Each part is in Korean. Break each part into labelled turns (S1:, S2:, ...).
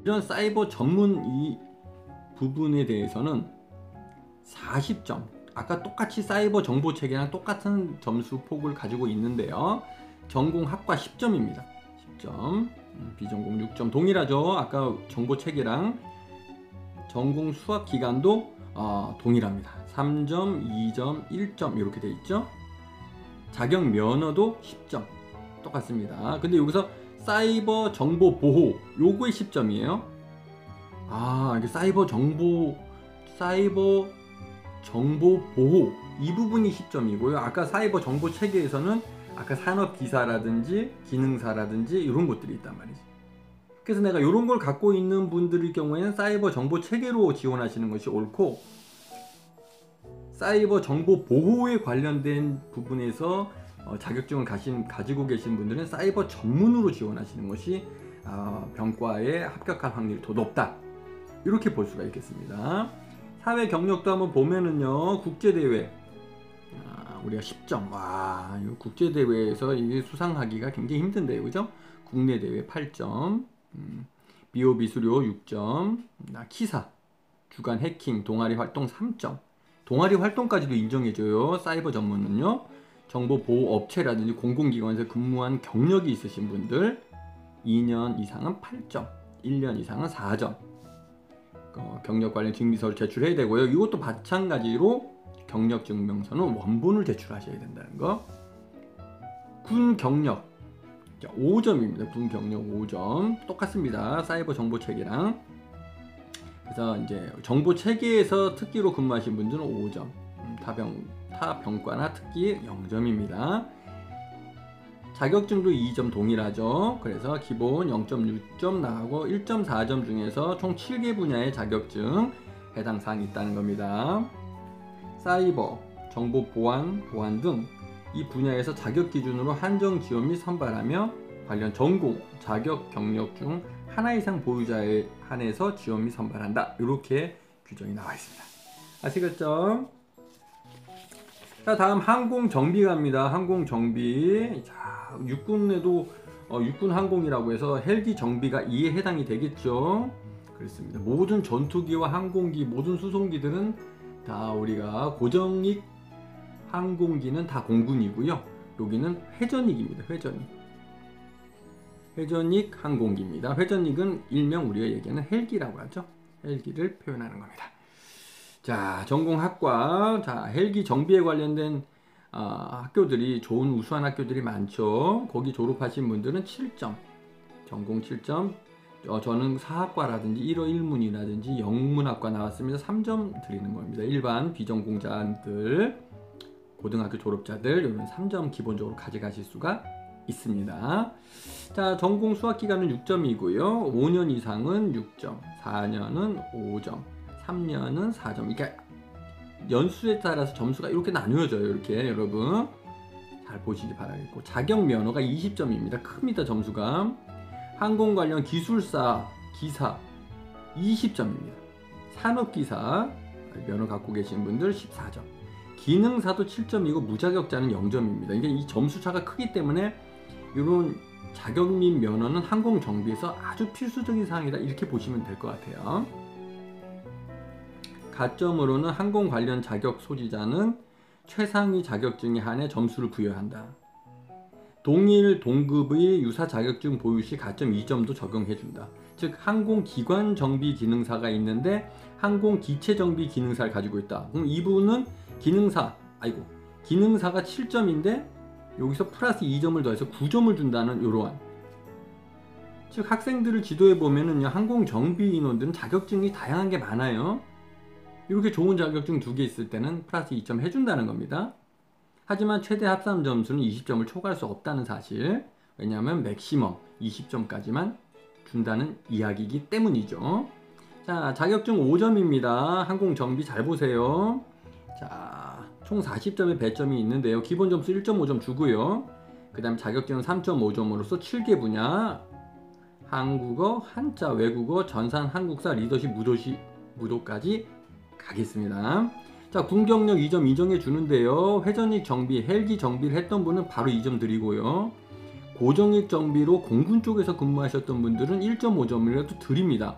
S1: 이런 사이버 전문 이 부분에 대해서는 40점. 아까 똑같이 사이버 정보 체계랑 똑같은 점수 폭을 가지고 있는데요. 전공 학과 10점입니다. 10점. 비전공 6점. 동일하죠. 아까 정보 체계랑 전공 수학 기간도 동일합니다. 3점, 2점, 1점 이렇게 돼 있죠. 자격 면허도 10점. 똑같습니다. 근데 여기서 사이버 정보 보호 요거에 10점이에요. 이게 사이버 정보 보호 이 부분이 10점이고요. 아까 사이버 정보 체계에서는 아까 산업기사라든지 기능사라든지 이런 것들이 있단 말이지. 그래서 내가 이런 걸 갖고 있는 분들의 경우에는 사이버 정보 체계로 지원하시는 것이 옳고, 사이버 정보 보호에 관련된 부분에서 자격증을 가지고 계신 분들은 사이버 전문으로 지원하시는 것이 병과에 합격할 확률이 더 높다, 이렇게 볼 수가 있겠습니다. 사회 경력도 한번 보면은요, 국제대회 우리가 10점. 이거 국제대회에서 이게 수상하기가 굉장히 힘든데요, 그죠? 국내 대회 8점, BOB 수료 6점, 키사, 주간 해킹, 동아리 활동 3점. 동아리 활동까지도 인정해줘요. 사이버 전문은요. 정보보호업체라든지 공공기관에서 근무한 경력이 있으신 분들 2년 이상은 8점, 1년 이상은 4점. 경력 관련 증명서를 제출해야 되고요. 이것도 마찬가지로 경력증명서는 원본을 제출하셔야 된다는 거. 군 경력 5점입니다. 군 경력 5점. 똑같습니다. 사이버 정보 체계랑. 그래서 이제 정보 체계에서 특기로 근무하신 분들은 5점. 타 병과나 특기 0점입니다. 자격증도 2점 동일하죠. 그래서 기본 0.6점 나가고 1.4점 중에서 총 7개 분야의 자격증 해당 사항이 있다는 겁니다. 사이버, 정보 보안 등 이 분야에서 자격 기준으로 한정 지원 및 선발하며 관련 전공, 자격 경력 중 하나 이상 보유자에 한해서 지원 및 선발한다. 이렇게 규정이 나와 있습니다. 아시겠죠? 자, 다음 항공정비 갑니다. 항공정비. 자, 육군에도 육군 항공이라고 해서 헬기 정비가 이에 해당이 되겠죠. 그렇습니다. 모든 전투기와 항공기, 모든 수송기들은 다 우리가 고정익 항공기는 다 공군이고요. 여기는 회전익입니다. 회전익 항공기입니다. 회전익은 일명 우리가 얘기하는 헬기라고 하죠. 헬기를 표현하는 겁니다. 자, 전공학과. 자, 헬기 정비에 관련된 학교들이 좋은 우수한 학교들이 많죠. 거기 졸업하신 분들은 7점, 전공 7점. 저는 사학과라든지 1호 1문이라든지 영문학과 나왔습니다. 3점 드리는 겁니다. 일반 비전공자들, 고등학교 졸업자들 이런 3점 기본적으로 가져가실 수가 있습니다. 자, 전공 수학 기간은 6점이고요. 5년 이상은 6점, 4년은 5점, 3년은 4점. 이렇게 연수에 따라서 점수가 이렇게 나누어져요. 이렇게 여러분 잘 보시기 바라겠고, 자격 면허가 20점입니다. 큽니다, 점수가. 항공 관련 기술사, 기사 20점입니다. 산업기사 면허 갖고 계신 분들 14점. 기능사도 7점이고 무자격자는 0점입니다. 이게 이 점수 차가 크기 때문에 이런 자격 및 면허는 항공 정비에서 아주 필수적인 사항이다, 이렇게 보시면 될 것 같아요. 가점으로는 항공 관련 자격 소지자는 최상위 자격증에 한해 점수를 부여한다. 동일 동급의 유사 자격증 보유 시 가점 2점도 적용해준다. 즉 항공기관 정비 기능사가 있는데 항공기체 정비 기능사를 가지고 있다. 그럼 이분은 기능사가 7점인데 여기서 플러스 2점을 더해서 9점을 준다는 이러한. 즉 학생들을 지도해 보면은 항공 정비 인원들은 자격증이 다양한 게 많아요. 이렇게 좋은 자격증 2개 있을 때는 플러스 2점 해준다는 겁니다. 하지만 최대 합산 점수는 20점을 초과할 수 없다는 사실. 왜냐하면 맥시멈 20점까지만 준다는 이야기이기 때문이죠. 자, 자격증 5점입니다. 항공 정비 잘 보세요. 자, 총 40점의 배점이 있는데요. 기본 점수 1.5점 주고요. 그 다음 자격증은 3.5점으로서 7개 분야. 한국어, 한자, 외국어, 전산, 한국사, 리더십, 무도까지 가겠습니다. 자, 군경력 2점 인정해 주는데요. 회전익 정비, 헬기 정비를 했던 분은 바로 2점 드리고요. 고정익 정비로 공군 쪽에서 근무하셨던 분들은 1.5점이라도 드립니다.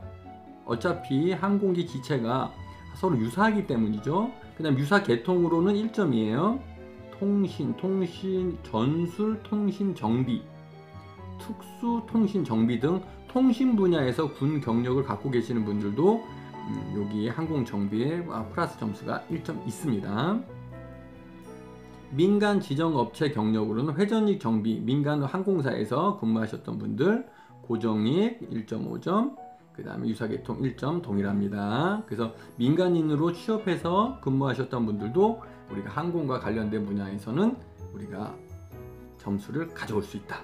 S1: 어차피 항공기 기체가 서로 유사하기 때문이죠. 그 다음 유사 계통으로는 1점이에요. 통신, 전술, 통신 정비, 특수 통신 정비 등 통신 분야에서 군 경력을 갖고 계시는 분들도 여기 항공 정비에 플러스 점수가 1점 있습니다. 민간 지정업체 경력으로는 회전익 정비, 민간 항공사에서 근무하셨던 분들 고정익 1.5점, 그 다음에 유사계통 1점 동일합니다. 그래서 민간인으로 취업해서 근무하셨던 분들도 우리가 항공과 관련된 분야에서는 우리가 점수를 가져올 수 있다.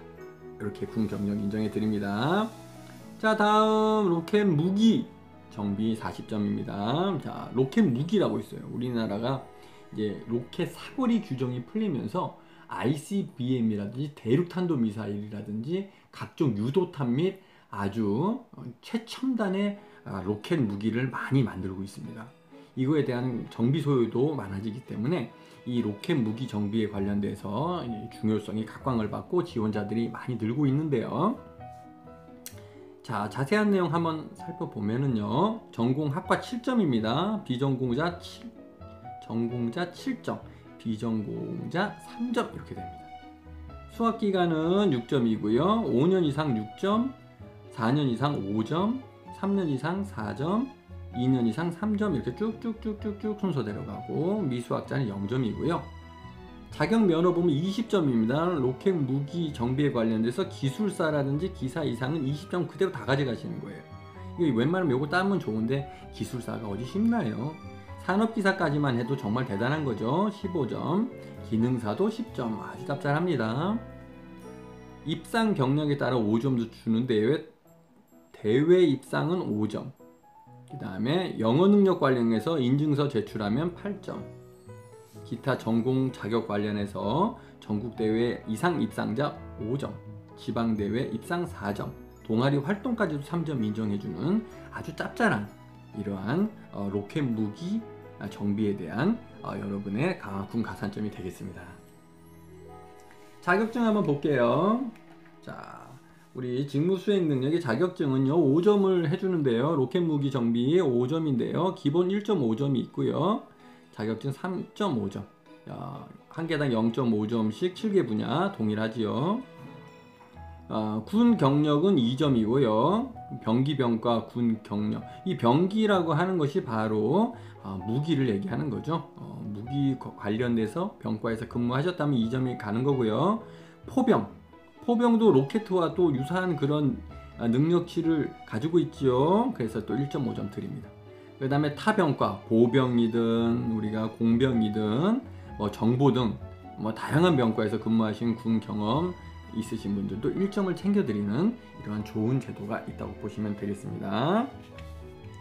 S1: 이렇게 군 경력 인정해 드립니다. 자, 다음 로켓 무기 정비 40점입니다. 자, 로켓 무기라고 있어요. 우리나라가 이제 로켓 사거리 규정이 풀리면서 ICBM이라든지 대륙탄도미사일이라든지 각종 유도탄 및 아주 최첨단의 로켓 무기를 많이 만들고 있습니다. 이거에 대한 정비 소요도 많아지기 때문에 이 로켓 무기 정비에 관련돼서 중요성이 각광을 받고 지원자들이 많이 늘고 있는데요. 자, 자세한 내용 한번 살펴보면은요. 전공 학과 7점입니다. 비전공자 7점, 비전공자 3점 이렇게 됩니다. 수학 기간은 6점이고요. 5년 이상 6점, 4년 이상 5점, 3년 이상 4점, 2년 이상 3점 이렇게 쭉쭉쭉쭉쭉 순서대로 가고 미수학자는 0점이고요. 자격 면허 보면 20점입니다. 로켓 무기 정비에 관련돼서 기술사라든지 기사 이상은 20점 그대로 다 가져가시는 거예요. 이거 웬만하면 요거 따면 좋은데 기술사가 어디 쉽나요? 산업기사까지만 해도 정말 대단한 거죠. 15점, 기능사도 10점, 아주 짭짤합니다. 입상 경력에 따라 5점도 주는데 대외 입상은 5점, 그 다음에 영어 능력 관련해서 인증서 제출하면 8점, 기타 전공 자격 관련해서 전국대회 이상 입상자 5점, 지방대회 입상 4점, 동아리 활동까지도 3점 인정해주는 아주 짭짤한 이러한 로켓 무기 정비에 대한 여러분의 군 가산점이 되겠습니다. 자격증 한번 볼게요. 자, 우리 직무 수행 능력의 자격증은요 5점을 해주는데요. 로켓 무기 정비 5점인데요. 기본 1.5점이 있고요. 자격증 3.5점, 한 개당 0.5점씩 7개 분야 동일하지요. 군 경력은 2점이고요. 병기병과 군 경력, 이 병기라고 하는 것이 바로 무기를 얘기하는 거죠. 무기 관련돼서 병과에서 근무하셨다면 2점이 가는 거고요. 포병도 로켓과 또 유사한 그런 능력치를 가지고 있지요. 그래서 또 1.5점 드립니다. 그 다음에 타병과 보병이든 우리가 공병이든 정보 등 다양한 병과에서 근무하신 군 경험 있으신 분들도 1점을 챙겨드리는 이러한 좋은 제도가 있다고 보시면 되겠습니다.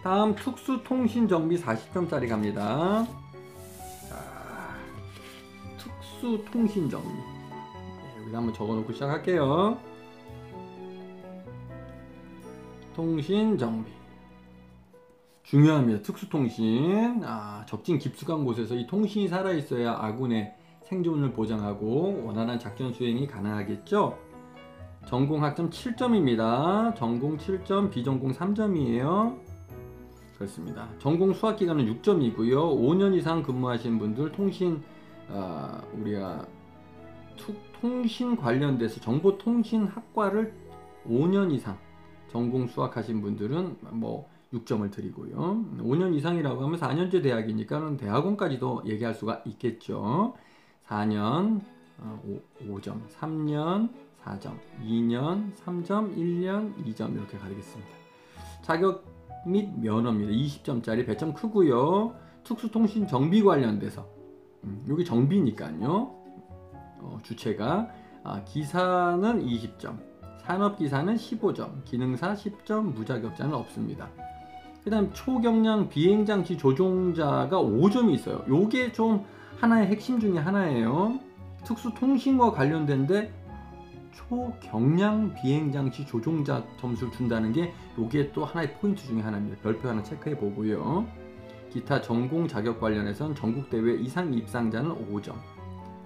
S1: 다음 특수통신정비 40점짜리 갑니다. 자, 특수통신정비 여기다 한번 적어놓고 시작할게요. 통신정비 중요합니다. 특수통신, 적진 깊숙한 곳에서 이 통신이 살아있어야 아군의 생존을 보장하고 원활한 작전 수행이 가능하겠죠. 전공 학점 7점입니다. 전공 7점, 비전공 3점이에요. 그렇습니다. 전공 수학 기간은 6점이고요. 5년 이상 근무하신 분들 우리가 통신 관련돼서 정보통신학과를 5년 이상 전공 수학하신 분들은 6점을 드리고요. 5년 이상이라고 하면 4년제 대학이니까 대학원까지도 얘기할 수가 있겠죠. 4년 5점, 3년 4점, 2년 3점, 1년 2점 이렇게 가겠습니다. 자격 및 면허입니다. 20점짜리 배점 크고요. 특수통신 정비 관련돼서 여기 정비니까요. 주체가 기사는 20점, 산업기사는 15점, 기능사 10점, 무자격자는 없습니다. 그 다음 초경량 비행장치 조종자가 5점이 있어요. 요게 좀 하나의 핵심 중에 하나예요. 특수통신과 관련된데 초경량 비행장치 조종자 점수를 준다는 게 요게 또 하나의 포인트 중에 하나입니다. 별표 하나 체크해 보고요. 기타 전공 자격 관련해서는 전국대회 이상 입상자는 5점,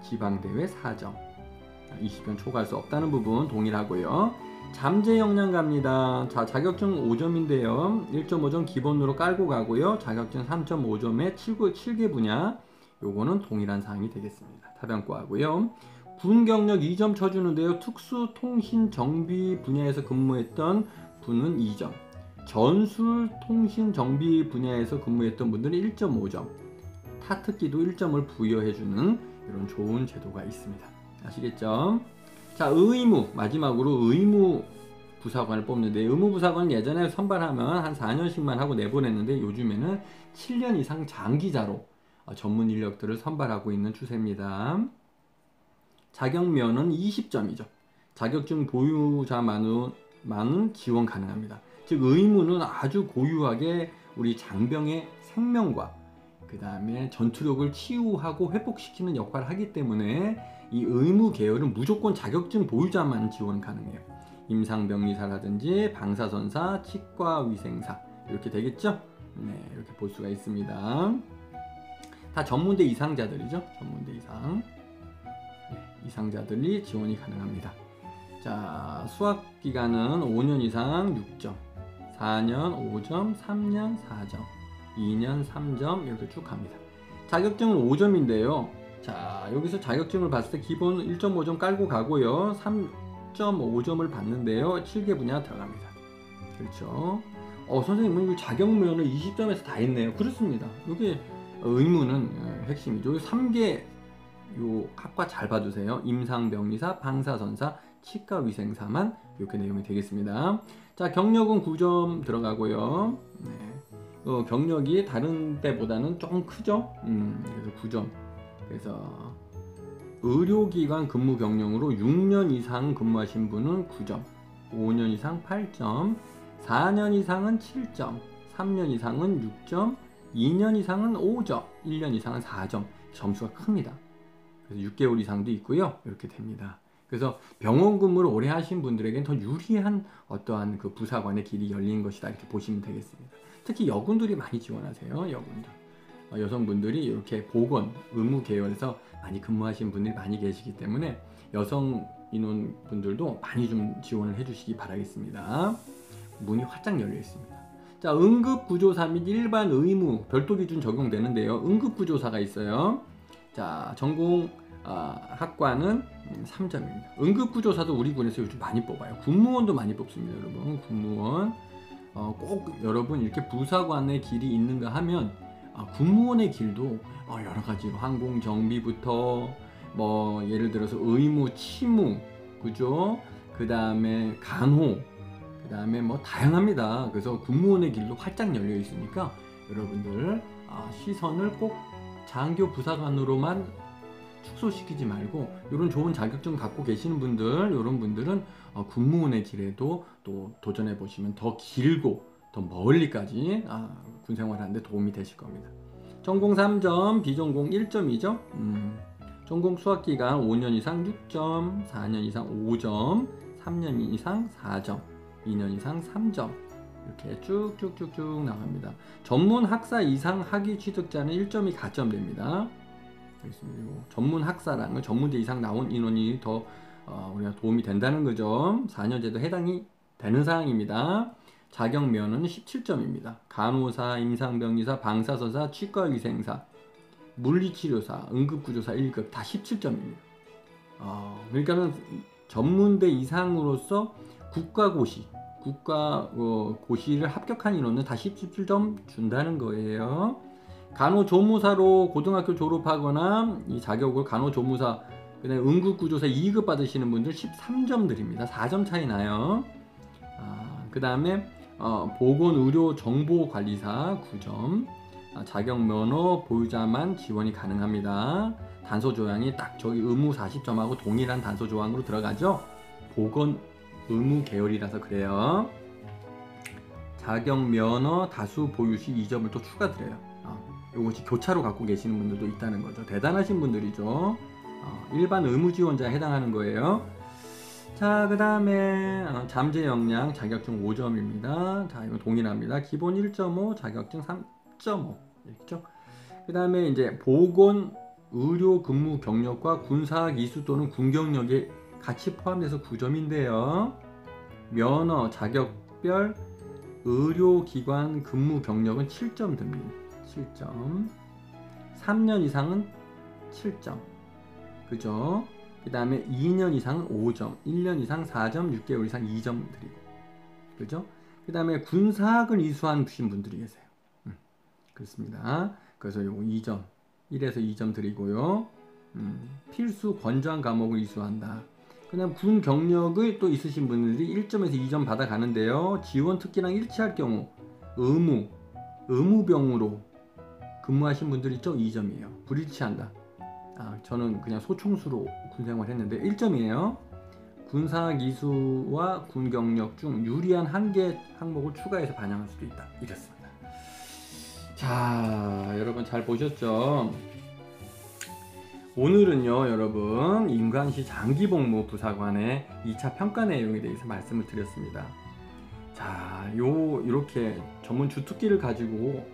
S1: 지방대회 4점, 20점 초과할 수 없다는 부분 동일하고요. 잠재 역량 갑니다. 자, 자격증 5점인데요. 1.5점 기본으로 깔고 가고요. 자격증 3.5점에 7개 분야, 요거는 동일한 사항이 되겠습니다. 타변과하고요. 군 경력 2점 쳐주는데요. 특수통신정비 분야에서 근무했던 분은 2점, 전술통신정비 분야에서 근무했던 분들은 1.5점, 타특기도 1점을 부여해주는 이런 좋은 제도가 있습니다. 아시겠죠? 자, 의무, 마지막으로 의무 부사관을 뽑는데, 의무 부사관은 예전에 선발하면 한 4년씩만 하고 내보냈는데 요즘에는 7년 이상 장기자로 전문 인력들을 선발하고 있는 추세입니다. 자격면은 20점이죠. 자격증 보유자만은 지원 가능합니다. 즉 의무는 아주 고유하게 우리 장병의 생명과 그 다음에 전투력을 치유하고 회복시키는 역할을 하기 때문에 이 의무 계열은 무조건 자격증 보유자만 지원 가능해요. 임상병리사라든지 방사선사, 치과위생사 이렇게 되겠죠? 네, 이렇게 볼 수가 있습니다. 다 전문대 이상자들이죠. 전문대 이상. 네, 이상자들이 지원이 가능합니다. 자, 수학기간은 5년 이상 6점, 4년 5점, 3년 4점, 2년 3점 이렇게 쭉 갑니다. 자격증은 5점인데요. 자, 여기서 자격증을 봤을 때 기본 1.5점 깔고 가고요. 3.5점을 받는데요. 7개 분야 들어갑니다. 그렇죠. 선생님은 자격면을 20점에서 다 했네요. 그렇습니다. 이게 의무는 핵심이죠. 3개 요 학과 잘 봐주세요. 임상병리사, 방사선사, 치과위생사만 이렇게 내용이 되겠습니다. 자, 경력은 9점 들어가고요. 네. 경력이 다른 때보다는 조금 크죠. 그래서 9점. 그래서 의료기관 근무 경력으로 6년 이상 근무하신 분은 9점, 5년 이상 8점, 4년 이상은 7점, 3년 이상은 6점, 2년 이상은 5점, 1년 이상은 4점. 점수가 큽니다. 그래서 6개월 이상도 있고요. 이렇게 됩니다. 그래서 병원 근무를 오래 하신 분들에게는 더 유리한 어떠한 그 부사관의 길이 열린 것이다, 이렇게 보시면 되겠습니다. 특히 여군들이 많이 지원하세요. 여군들. 여성분들이 이렇게 보건, 의무 계열에서 많이 근무하신 분들이 많이 계시기 때문에 여성 인원분들도 많이 좀 지원을 해주시기 바라겠습니다. 문이 활짝 열려 있습니다. 자, 응급구조사 및 일반 의무 별도 기준 적용되는데요. 응급구조사가 있어요. 자, 전공 학과는 3점입니다. 응급구조사도 우리 군에서 요즘 많이 뽑아요. 군무원도 많이 뽑습니다, 여러분. 군무원. 꼭 여러분 이렇게 부사관의 길이 있는가 하면 군무원의 길도 여러 가지로 항공정비부터 뭐 예를 들어서 의무, 치무, 그죠? 그 다음에 간호, 그 다음에 뭐 다양합니다. 그래서 군무원의 길도 활짝 열려 있으니까 여러분들 시선을 꼭 장교 부사관으로만 축소시키지 말고 이런 좋은 자격증 갖고 계시는 분들, 이런 분들은 군무원의 길에도 또 도전해 보시면 더 길고 더 멀리까지 군생활하는데 도움이 되실 겁니다. 전공 3점, 비전공 1점이죠. 전공 수학기간 5년 이상 6점, 4년 이상 5점, 3년 이상 4점, 2년 이상 3점 이렇게 쭉쭉쭉쭉 나갑니다. 전문 학사 이상 학위 취득자는 1점이 가점됩니다. 전문 학사라는 건 전문대 이상 나온 인원이 더 우리가 도움이 된다는 거죠. 4년제도 해당이 되는 사항입니다. 자격면은 17점입니다. 간호사, 임상병리사, 방사선사, 치과위생사, 물리치료사, 응급구조사 1급 다 17점입니다. 그러니까는 전문대 이상으로서 국가고시를 합격한 인원은 다 17점 준다는 거예요. 간호조무사로 고등학교 졸업하거나 이 자격을 간호조무사, 그다음에 응급구조사 2급 받으시는 분들 13점 드립니다. 4점 차이 나요. 그 다음에 보건의료정보관리사 9점, 자격면허 보유자만 지원이 가능합니다. 단서조항이 딱 저기 의무 40점하고 동일한 단서조항으로 들어가죠. 보건 의무 계열이라서 그래요. 자격면허 다수 보유 시 2점을 또 추가드려요. 이것이 교차로 갖고 계시는 분들도 있다는 거죠. 대단하신 분들이죠. 일반 의무 지원자에 해당하는 거예요. 자, 그 다음에 잠재 역량 자격증 5점입니다. 자, 이거 동일합니다. 기본 1.5, 자격증 3.5 있죠. 그 다음에 이제 보건 의료 근무 경력과 군사 기수 또는 군 경력에 같이 포함돼서 9점인데요. 면허, 자격별, 의료기관 근무 경력은 7점 듭니다. 7점. 3년 이상은 7점. 그죠? 그 다음에 2년 이상은 5점, 1년 이상 4점, 6개월 이상 2점 드리고. 그죠? 그 다음에 군사학을 이수하신 분들이 계세요. 그렇습니다. 그래서 요거 2점, 1에서 2점 드리고요. 필수 권장 과목을 이수한다. 그 다음 군 경력을 또 있으신 분들이 1점에서 2점 받아가는데요. 지원 특기랑 일치할 경우 의무병으로 근무하신 분들 있죠? 2점이에요. 불일치한다. 저는 그냥 소총수로 군생활 했는데 1점이에요. 군사학 이수와 군 경력 중 유리한 한 개 항목을 추가해서 반영할 수도 있다. 이렇습니다. 자, 여러분 잘 보셨죠? 오늘은요, 여러분, 임관시 장기복무 부사관의 2차 평가 내용에 대해서 말씀을 드렸습니다. 자, 이렇게 전문 주특기를 가지고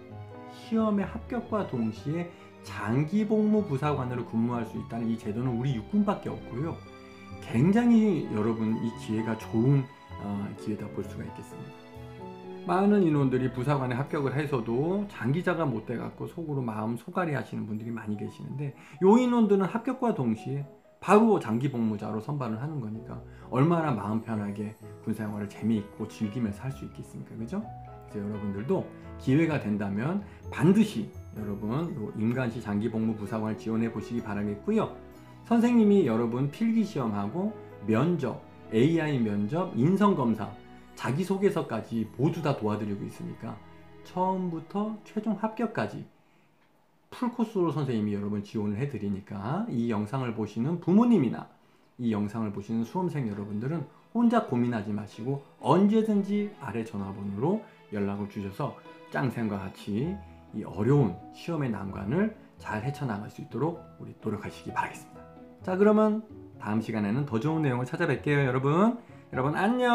S1: 시험의 합격과 동시에 장기복무 부사관으로 근무할 수 있다는 이 제도는 우리 육군밖에 없고요. 굉장히 여러분 이 기회가 좋은 기회다 볼 수가 있겠습니다. 많은 인원들이 부사관에 합격을 해서도 장기자가 못 돼갖고 속으로 마음 소갈이 하시는 분들이 많이 계시는데, 요 인원들은 합격과 동시에 바로 장기복무자로 선발을 하는 거니까 얼마나 마음 편하게 군생활을 재미있고 즐기면서 할 수 있겠습니까? 그죠? 그래서 여러분들도 기회가 된다면 반드시 여러분 요 임관시 장기복무 부사관을 지원해 보시기 바라겠고요. 선생님이 여러분 필기시험하고 면접, AI 면접, 인성검사, 자기소개서까지 모두 다 도와드리고 있으니까 처음부터 최종 합격까지 풀코스로 선생님이 여러분 지원을 해드리니까 이 영상을 보시는 부모님이나 이 영상을 보시는 수험생 여러분들은 혼자 고민하지 마시고 언제든지 아래 전화번호로 연락을 주셔서 짱쌤과 같이 이 어려운 시험의 난관을 잘 헤쳐나갈 수 있도록 우리 노력하시기 바라겠습니다. 자, 그러면 다음 시간에는 더 좋은 내용을 찾아뵐게요. 여러분 안녕.